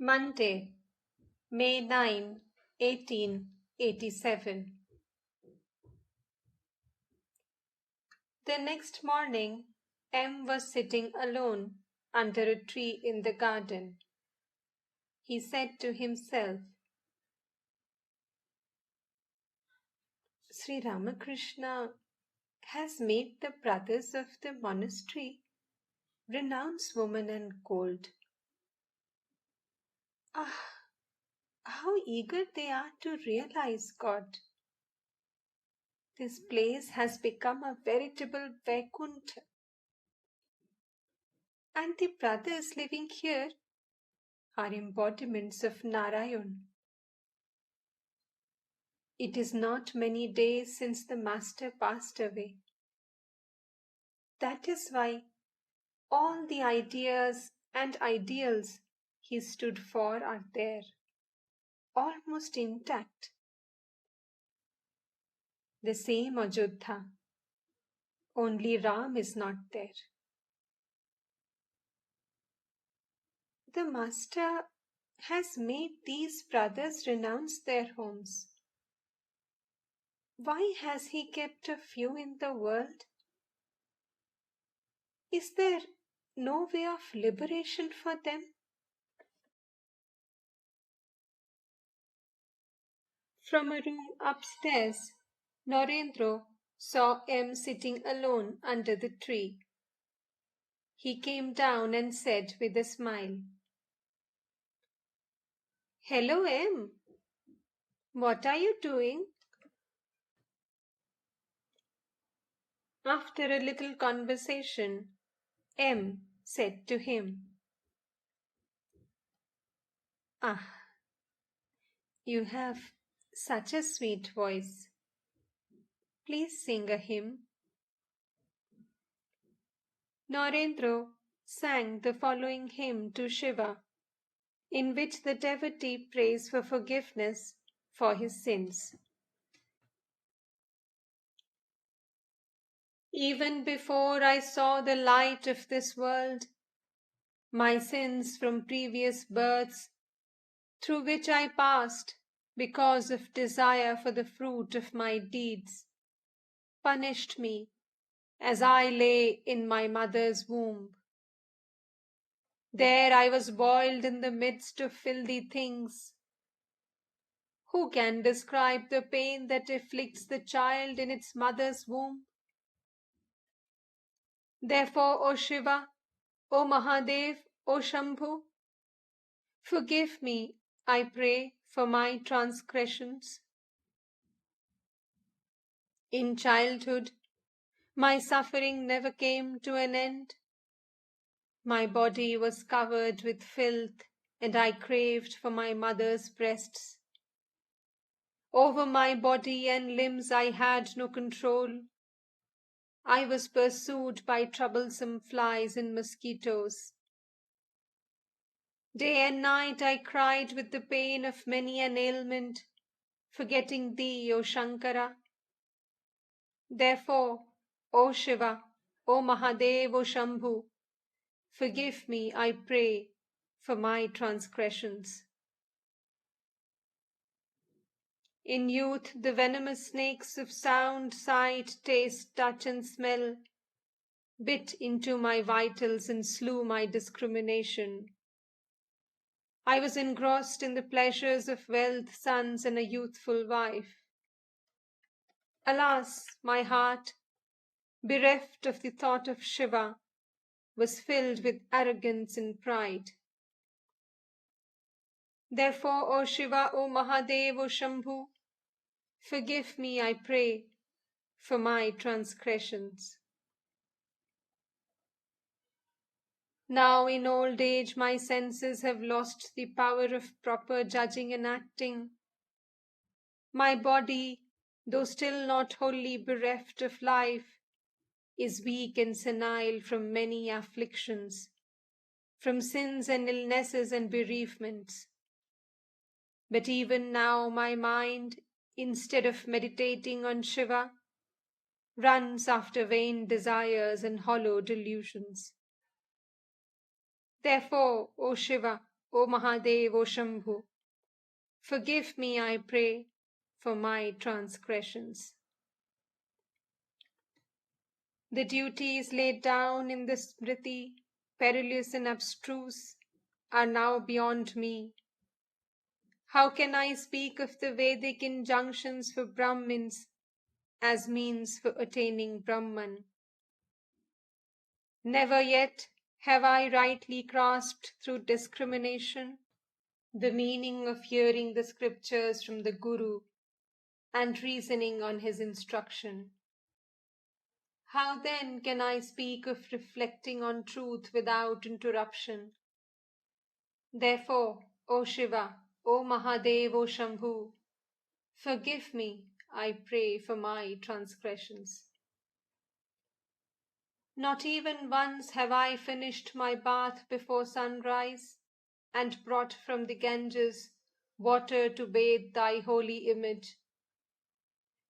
Monday, May 9, 1887. The next morning, M was sitting alone under a tree in the garden. He said to himself, Sri Ramakrishna has made the brothers of the monastery renounce woman and gold. Ah, how eager they are to realize God. This place has become a veritable Vaikuntha. And the brothers living here are embodiments of Narayan. It is not many days since the Master passed away. That is why all the ideas and ideals he stood for are there, almost intact. The same Ajodha, only Ram is not there. The Master has made these brothers renounce their homes. Why has he kept a few in the world? Is there no way of liberation for them? From a room upstairs, Narendra saw M sitting alone under the tree. He came down and said with a smile, Hello, M. What are you doing? After a little conversation, M said to him, Ah, you have such a sweet voice. Please sing a hymn. Narendra sang the following hymn to Shiva, in which the devotee prays for forgiveness for his sins. Even before I saw the light of this world, my sins from previous births, through which I passed because of desire for the fruit of my deeds, punished me as I lay in my mother's womb. There I was boiled in the midst of filthy things. Who can describe the pain that afflicts the child in its mother's womb? Therefore, O Shiva, O Mahadev, O Shambhu, forgive me, I pray, for my transgressions. In childhood, my suffering never came to an end. My body was covered with filth, and I craved for my mother's breasts. Over my body and limbs I had no control. I was pursued by troublesome flies and mosquitoes. Day and night I cried with the pain of many an ailment, forgetting thee, O Shankara. Therefore, O Shiva, O Mahadev, O Shambhu, forgive me, I pray, for my transgressions. In youth, the venomous snakes of sound, sight, taste, touch, and smell bit into my vitals and slew my discrimination. I was engrossed in the pleasures of wealth, sons, and a youthful wife. Alas, my heart, bereft of the thought of Shiva, was filled with arrogance and pride. Therefore, O Shiva, O Mahadev, O Shambhu, forgive me, I pray, for my transgressions. Now in old age my senses have lost the power of proper judging and acting. My body, though still not wholly bereft of life, is weak and senile from many afflictions, from sins and illnesses and bereavements. But even now my mind, instead of meditating on Shiva, runs after vain desires and hollow delusions. Therefore, O Shiva, O Mahadev, O Shambhu, forgive me, I pray, for my transgressions. The duties laid down in the Smriti, perilous and abstruse, are now beyond me. How can I speak of the Vedic injunctions for Brahmins as means for attaining Brahman? Never yet have I rightly grasped through discrimination the meaning of hearing the scriptures from the Guru and reasoning on his instruction. How then can I speak of reflecting on truth without interruption? Therefore, O Shiva, O Mahadev, O Shambhu, forgive me, I pray, for my transgressions. Not even once have I finished my bath before sunrise and brought from the Ganges water to bathe thy holy image.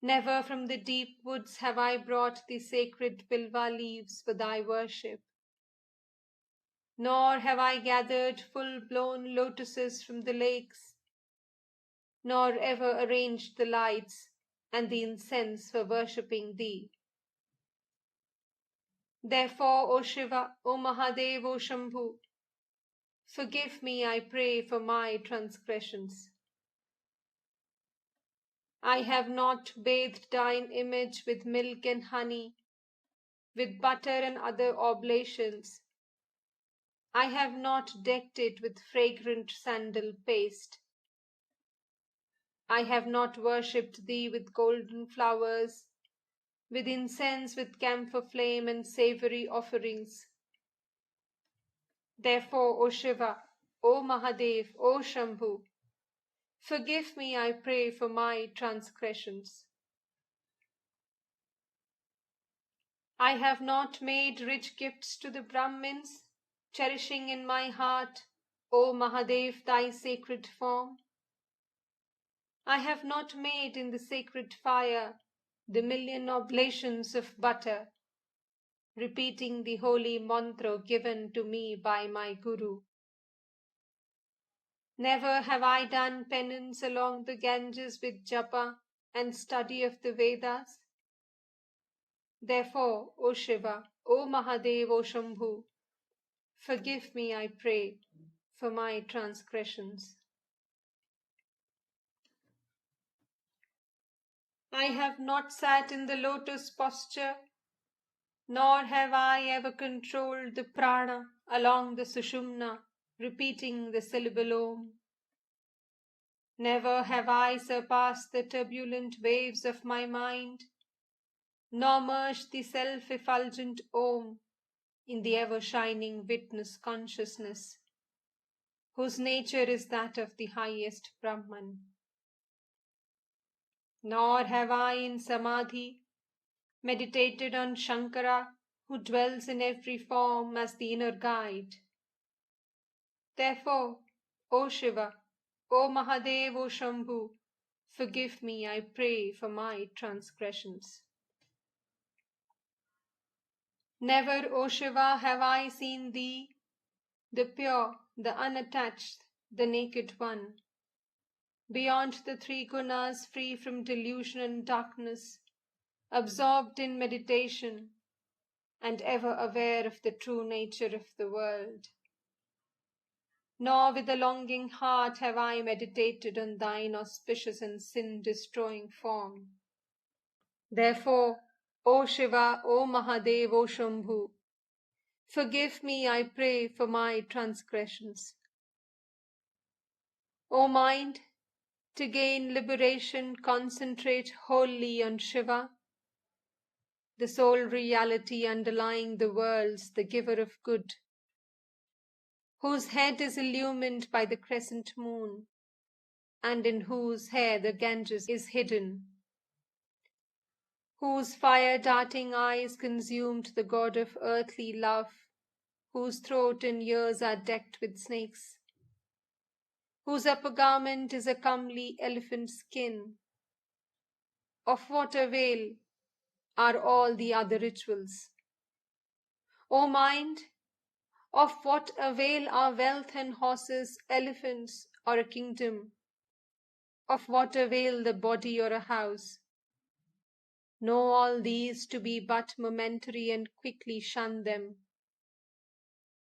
Never from the deep woods have I brought the sacred bilva leaves for thy worship. Nor have I gathered full-blown lotuses from the lakes, nor ever arranged the lights and the incense for worshipping thee. Therefore, O Shiva, O Mahadev, O Shambhu, forgive me, I pray, for my transgressions. I have not bathed thine image with milk and honey, with butter and other oblations. I have not decked it with fragrant sandal paste. I have not worshipped thee with golden flowers, with incense, with camphor flame and savory offerings. Therefore, O Shiva, O Mahadev, O Shambhu, forgive me, I pray, for my transgressions. I have not made rich gifts to the Brahmins, cherishing in my heart, O Mahadev, thy sacred form. I have not made in the sacred fire the million oblations of butter, repeating the holy mantra given to me by my Guru. Never have I done penance along the Ganges with japa and study of the Vedas. Therefore, O Shiva, O Mahadev, O Shambhu, forgive me, I pray, for my transgressions. I have not sat in the lotus posture, nor have I ever controlled the prana along the Sushumna, repeating the syllable Om. Never have I surpassed the turbulent waves of my mind, nor merged the self-effulgent Om in the ever-shining witness consciousness, whose nature is that of the highest Brahman. Nor have I in Samadhi meditated on Shankara, who dwells in every form as the inner guide. Therefore, O Shiva, O Mahadev, O Shambhu, forgive me, I pray, for my transgressions. Never, O Shiva, have I seen thee, the pure, the unattached, the naked one, beyond the three gunas, free from delusion and darkness, absorbed in meditation, and ever aware of the true nature of the world. Nor with a longing heart have I meditated on thine auspicious and sin-destroying form. Therefore, O Shiva, O Mahadev, O Shambhu, forgive me, I pray, for my transgressions. O mind, to gain liberation, concentrate wholly on Shiva, the sole reality underlying the worlds, the giver of good, whose head is illumined by the crescent moon, and in whose hair the Ganges is hidden, whose fire-darting eyes consumed the god of earthly love, whose throat and ears are decked with snakes, whose upper garment is a comely elephant skin. Of what avail are all the other rituals? O mind, Of what avail are wealth and horses, elephants, or a kingdom? Of what avail the body or a house? Know all these to be but momentary and quickly shun them.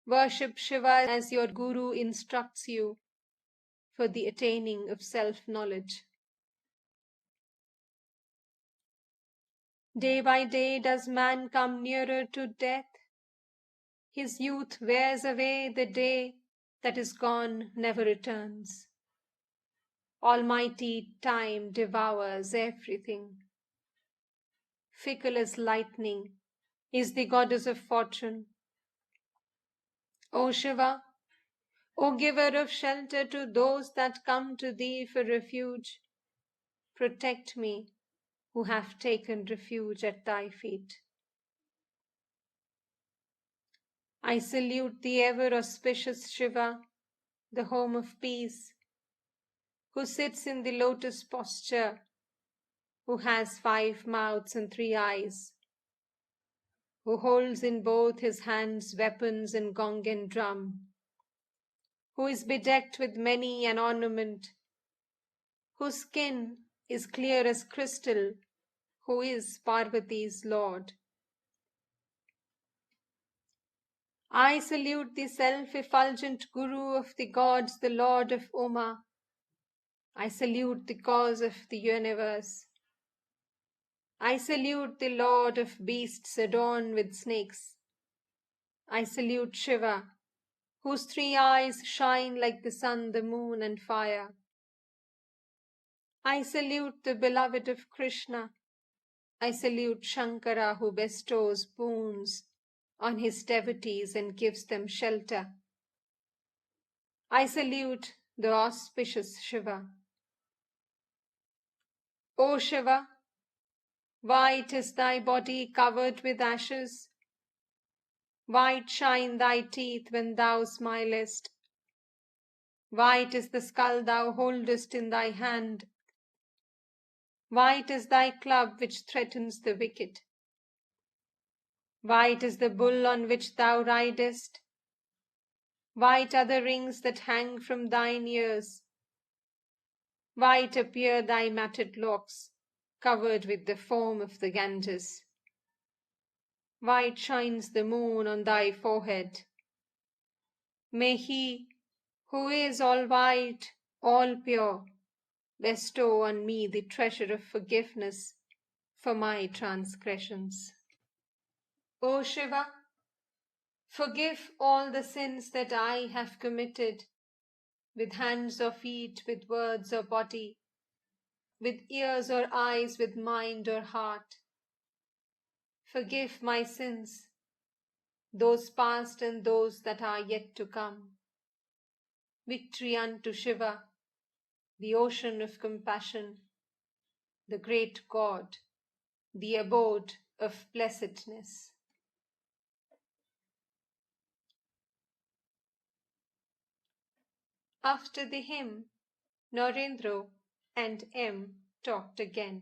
Worship Shiva as your Guru instructs you for the attaining of self-knowledge. Day by day does man come nearer to death. His youth wears away, the day that is gone never returns. Almighty time devours everything. Fickle as lightning is the goddess of fortune. O Shiva, O giver of shelter to those that come to thee for refuge, protect me who have taken refuge at thy feet. I salute the ever auspicious Shiva, the home of peace, who sits in the lotus posture, who has 5 mouths and 3 eyes, who holds in both his hands weapons and gong and drum, who is bedecked with many an ornament, whose skin is clear as crystal, who is Parvati's Lord. I salute the self-effulgent Guru of the gods, the Lord of Uma. I salute the cause of the universe. I salute the Lord of beasts adorned with snakes. I salute Shiva, whose 3 eyes shine like the sun, the moon, and fire. I salute the beloved of Krishna. I salute Shankara, who bestows boons on his devotees and gives them shelter. I salute the auspicious Shiva. O Shiva, white is thy body covered with ashes. White shine thy teeth when thou smilest. White is the skull thou holdest in thy hand. White is thy club which threatens the wicked. White is the bull on which thou ridest. White are the rings that hang from thine ears. White appear thy matted locks, covered with the foam of the Ganges. White shines the moon on thy forehead. May he, who is all white, all pure, bestow on me the treasure of forgiveness for my transgressions. O Shiva, forgive all the sins that I have committed, with hands or feet, with words or body, with ears or eyes, with mind or heart. Forgive my sins, those past and those that are yet to come. Victory unto Shiva, the ocean of compassion, the great God, the abode of blessedness. After the hymn, Narendra and M talked again.